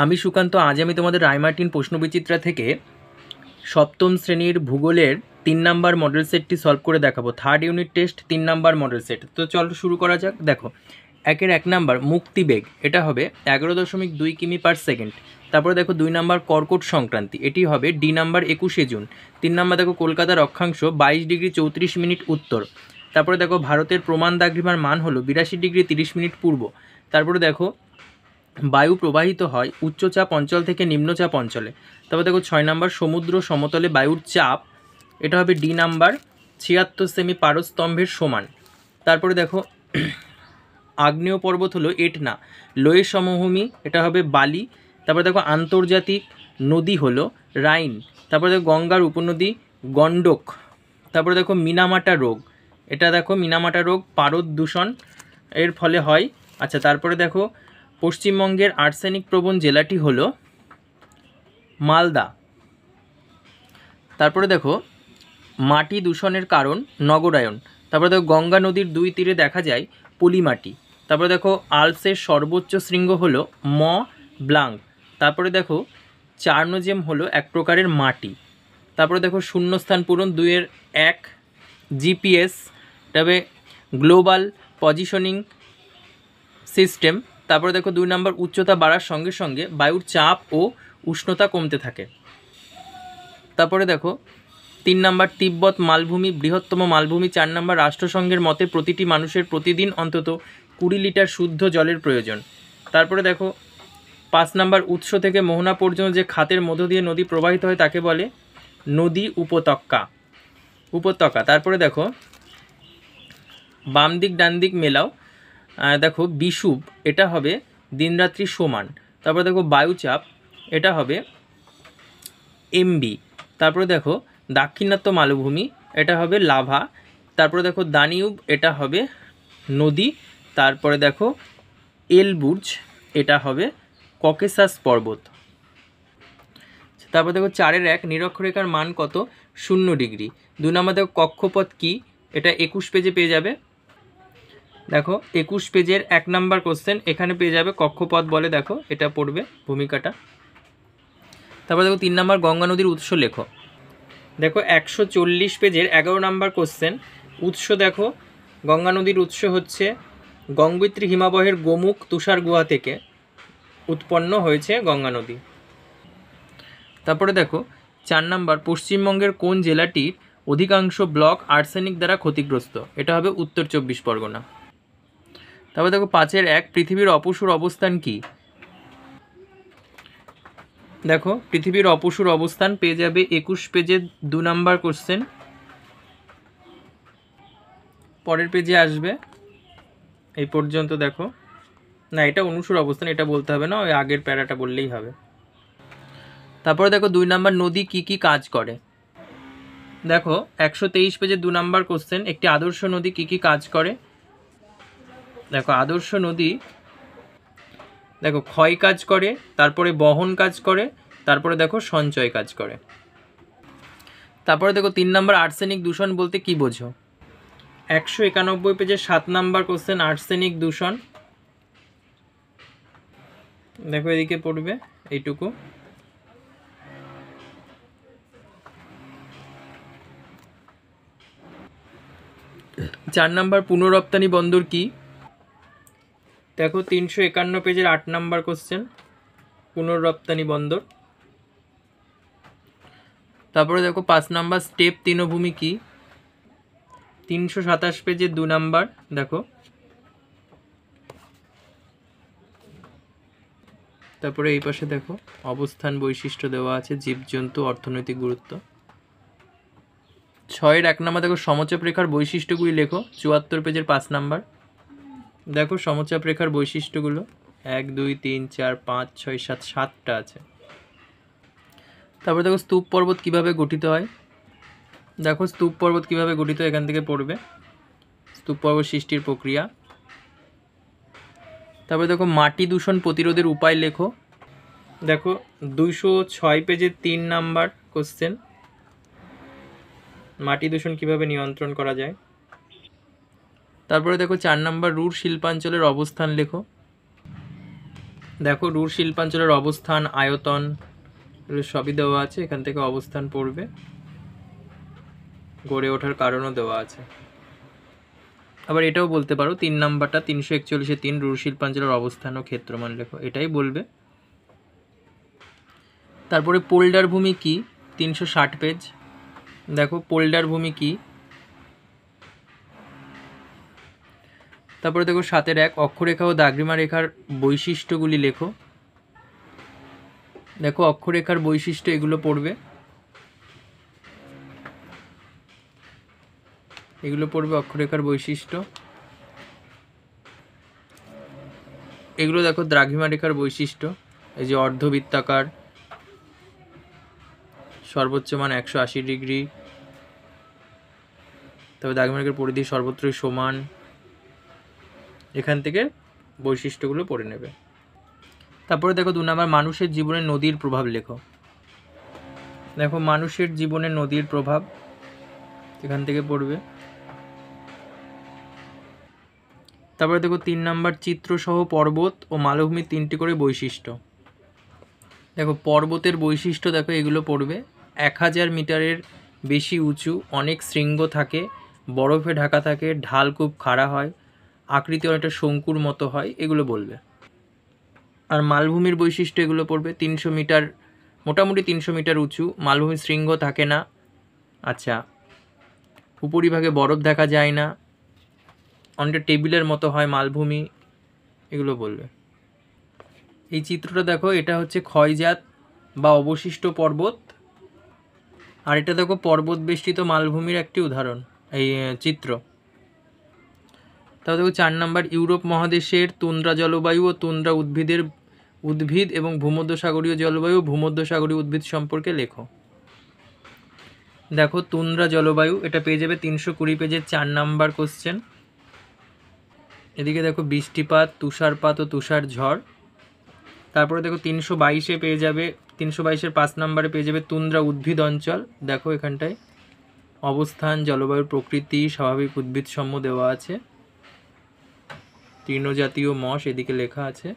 আমি সুকান্ত। আজ আমি তোমাদের রায়মার্টিন প্রশ্নবিচিত্রা থেকে সপ্তম শ্রেণীর ভূগোলের 3 নাম্বার মডেল সেটটি সলভ করে দেখাবো। Third unit test 3 number model set. তো চলো শুরু করা যাক। দেখো 1 নাম্বার মুক্তিবেগ, এটা হবে 11.2 কিমি পার সেকেন্ড। তারপরে দেখো 2 নাম্বার কর্কট সংক্রান্তি, এটি হবে ডি নাম্বার 21শে জুন। 3 নাম্বার দেখো কলকাতার অক্ষাংশ 22 ডিগ্রি 34 মিনিট উত্তর। তারপরে দেখো ভারতের প্রমাণ দ্রাঘিমার মান হলো 82 ডিগ্রি 30 মিনিট পূর্ব। তারপরে দেখো বায়ু প্রবাহিত হয় উচ্চচাপ অঞ্চল থেকে নিম্নচাপ অঞ্চলে। তারপর দেখো 6 নাম্বার সমুদ্র সমতলে বায়ুর চাপ, এটা হবে ডি নাম্বার 76 সেমি পারস্তম্ভের সমান। তারপরে দেখো আগ্নেয় পর্বত হলো এটনা, লোয়ের সমভূমি এটা হবে বালি। তারপরে দেখো আন্তর্জাতিক নদী হলো রাইন। তারপরে দেখো গঙ্গার উপনদী গণ্ডক। তারপরে দেখো মিনামাটা রোগ, এটা দেখো মিনামাটা রোগ পারদ দূষণ এর ফলে হয়। আচ্ছা, তারপরে দেখো পশ্চিমবঙ্গের আর্সেনিক প্রবণ জেলাটি হলো মালদা। তারপরে দেখো মাটি দূষণের কারণ নগরায়ন। তারপরে দেখো গঙ্গা নদীর 2 তীরে দেখা যায় পলিমাটি। তারপরে দেখো আল্পসের সর্বোচ্চ শৃঙ্গ হলো ম ব্লাঙ্ক। তারপরে দেখো চার্নোজেম হলো এক প্রকারের মাটি। তারপরে দেখো শূন্যস্থান পূরণ 2-1 জিপিএস, তবে গ্লোবাল পজিশনিং সিস্টেম। তারপরে দেখো 2 নাম্বার উচ্চতা বাড়ার সঙ্গে সঙ্গে বায়ুর চাপ ও উষ্ণতা কমতে থাকে। তারপরে দেখো 3 নাম্বার তিব্বত মালভূমি বৃহত্তম মালভূমি। 4 নাম্বার রাষ্ট্রসংঘের মতে প্রতিটি মানুষের প্রতিদিন অন্তত 20 লিটার শুদ্ধ জলের প্রয়োজন। তারপরে দেখো 5 নাম্বার উৎস থেকে মোহনা পর্যন্ত যে খাতের মধ্য দিয়ে নদী প্রবাহিত হয় তাকে বলে নদী উপত্যকা। তারপরে দেখো বাম দিক ডান দিক মেলাও। দেখো বিষুব, এটা হবে দিনরাত্রি সমান। তারপরে দেখো বায়ুচাপ, এটা হবে এমবি। তারপরে দেখো দাক্ষিণাত্য মালভূমি, এটা হবে লাভা। তারপরে দেখো দানিউব, এটা হবে নদী। তারপরে দেখো এলবুর্জ, এটা হবে ককেসাস পর্বত। তারপর দেখো 4-1 নিরক্ষরেখার মান কত? 0 ডিগ্রি। 2 নম্বর দেখো কক্ষপথ কি? এটা 21 পেজে পেয়ে যাবে। দেখো 21 পেজের 1 নাম্বার কোশ্চেন, এখানে পেয়ে যাবে কক্ষপথ বলে, দেখো এটা পড়বে ভূমিকাটা। তারপর দেখো 3 নাম্বার গঙ্গা নদীর উৎস লেখো। দেখো 140 পেজের 11 নাম্বার কোশ্চেন, উৎস দেখো গঙ্গা নদীর উৎস হচ্ছে গঙ্গোত্রী হিমাবহের গোমুখ তুষার গুহা থেকে উৎপন্ন হয়েছে গঙ্গা নদী। তারপরে দেখো 4 নাম্বার পশ্চিমবঙ্গের কোন জেলাটির অধিকাংশ ব্লক আর্সেনিক দ্বারা ক্ষতিগ্রস্ত? এটা হবে উত্তর 24 পরগনা। তারপর দেখো 5-1 পৃথিবীর অপসূর অবস্থান কি? দেখো পৃথিবীর অপসূর অবস্থান পেয়ে যাবে 21 পেজে 2 নাম্বার কোশ্চেন। পরের পেজে আসবে এই পর্যন্ত। দেখো না, এটা অনুসূর অবস্থান, এটা বলতে হবে না, ওই আগের প্যারাটা বললেই হবে। তারপরে দেখো 2 নাম্বার নদী কি কি কাজ করে? দেখো 123 পেজে 2 নাম্বার কোশ্চেন, একটি আদর্শ নদী কি কি কাজ করে? দেখো আদর্শ নদী দেখো ক্ষয় কাজ করে, তারপরে বহন কাজ করে, তারপরে দেখো সঞ্চয় কাজ করে। তারপরে দেখো 3 নাম্বার আর্সেনিক দূষণ বলতে কি বোঝো? 191 পেজে 7 নাম্বার কোশ্চেন, আর্সেনিক দূষণ। দেখো এদিকে পড়বে এইটুকু। চার নাম্বার পুনরপ্তানি বন্দর কি? দেখো 351 পেজের 8 নাম্বার কোশ্চেন, পুনরপ্তানি বন্দর। তারপরে দেখো 5 নাম্বার স্টেপ তৃণভূমি কি? 327 পেজের 2 নাম্বার। দেখো তারপরে এই পাশে দেখো অবস্থান বৈশিষ্ট্য দেওয়া আছে, জীবজন্তু, অর্থনৈতিক গুরুত্ব। 6-1 নাম্বার দেখো সমচাপ রেখার বৈশিষ্ট্যগুলি লেখো। 74 পেজের 5 নাম্বার। দেখো সমচাপ রেখার বৈশিষ্ট্যগুলো 1 2 3 4 5 6 7 7টা আছে। তারপরে দেখো স্তূপ পর্বত কিভাবে গঠিত হয়? দেখো স্তূপ পর্বত কিভাবে গঠিত হয় এখান থেকে পড়বে, স্তূপ পর্বত সৃষ্টির প্রক্রিয়া। তারপরে দেখো মাটি দূষণ প্রতিরোধের উপায় লেখো। দেখো 206 পেজের 3 নাম্বার কোশ্চেন, মাটি দূষণ কিভাবে নিয়ন্ত্রণ করা যায়। তারপরে দেখো 4 নাম্বার রুর শিল্পাঞ্চলের অবস্থান লেখো। দেখো রুর শিল্পাঞ্চলের অবস্থান, আয়তন এগুলো সবই দেওয়া আছে, এখান থেকে অবস্থান পড়বে, গড়ে ওঠার কারণও দেওয়া আছে। আবার এটাও বলতে পারো 3 নাম্বারটা 341-3 রুর শিল্পাঞ্চলের অবস্থান ও ক্ষেত্রমান লেখো, এটাই বলবে। তারপরে পোল্ডার ভূমি কি, 360 পেজ। দেখো পোল্ডার ভূমি কি, তারপরে দেখো 7-1 অক্ষরেখা ও দাগ্রিমা রেখার বৈশিষ্ট্যগুলি লেখো। দেখো অক্ষরেখার বৈশিষ্ট্য এগুলো পড়বে, এগুলো পড়বে অক্ষরেখার বৈশিষ্ট্য। এগুলো দেখো দ্রাঘিমা রেখার বৈশিষ্ট্য, এই যে অর্ধবৃত্তাকার, সর্বোচ্চ মান 180 ডিগ্রি, তবে দ্রাঘিমা রেখার পরিধি সর্বত্রই সমান। এখান থেকে বৈশিষ্ট্যগুলো পড়ে নেবে। তারপরে দেখো 2 নাম্বার মানুষের জীবনে নদীর প্রভাব লেখো। দেখো মানুষের জীবনে নদীর প্রভাব এখান থেকে পড়বে। তারপরে দেখো 3 নাম্বার চিত্রসহ পর্বত ও মালভূমির 3টি করে বৈশিষ্ট্য। দেখো পর্বতের বৈশিষ্ট্য দেখো এগুলো পড়বে, 1000 মিটারের বেশি উঁচু, অনেক শৃঙ্গ থাকে, বরফে ঢাকা থাকে, ঢাল খুব খাড়া হয়, আকৃতি অনেকটা শঙ্কুর মতো হয়, এগুলো বলবে। আর মালভূমির বৈশিষ্ট্য এগুলো পড়বে, 300 মিটার, মোটামুটি 300 মিটার উঁচু, মালভূমির শৃঙ্গ থাকে না, আচ্ছা উপরিভাগে বরফ দেখা যায় না, অনেকটা টেবিলের মতো হয় মালভূমি, এগুলো বলবে। এই চিত্রটা দেখো, এটা হচ্ছে ক্ষয়জাত বা অবশিষ্ট পর্বত, আর এটা দেখো পর্বত বেষ্টিত মালভূমির একটি উদাহরণ, এই চিত্র। তারপর দেখো 4 নাম্বার ইউরোপ মহাদেশের তুন্দ্রা জলবায়ু ও তুন্দ্রা উদ্ভিদ এবং ভূমধ্যসাগরীয় জলবায়ু, ভূমধ্যসাগরীয় উদ্ভিদ সম্পর্কে লেখো। দেখো তুন্দ্রা জলবায়ু, এটা পেয়ে যাবে 320 পেজের 4 নাম্বার কোশ্চেন। এদিকে দেখো বৃষ্টিপাত, তুষারপাত ও তুষার ঝড়। তারপরে দেখো 322-এ পেয়ে যাবে, 322-এর 5 নাম্বারে পেয়ে যাবে তুন্দ্রা উদ্ভিদ অঞ্চল। দেখো এখানটায় অবস্থান, জলবায়ুর প্রকৃতি, স্বাভাবিক উদ্ভিদ সমূহ দেওয়া আছে, তৃণজাতীয় মশ এদিকে লেখা আছে।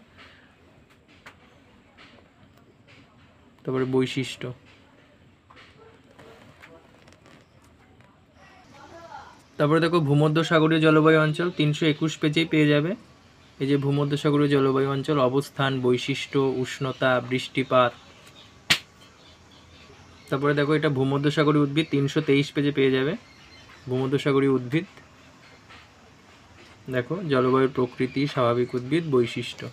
তারপরে বৈশিষ্ট্য, তারপরে দেখো ভূমধ্যসাগরীয় জলবায়ু অঞ্চল 321 পেজেই পেয়ে যাবে, এই যে ভূমধ্যসাগরীয় জলবায়ু অঞ্চল, অবস্থান, বৈশিষ্ট্য, উষ্ণতা, বৃষ্টিপাত। তারপরে দেখো এটা ভূমধ্যসাগরীয় উদ্ভিদ 323 পেজে পেয়ে যাবে, ভূমধ্যসাগরীয় উদ্ভিদ। দেখো জলবায়ুর প্রকৃতি, স্বাভাবিক উদ্ভিদ, বৈশিষ্ট্য।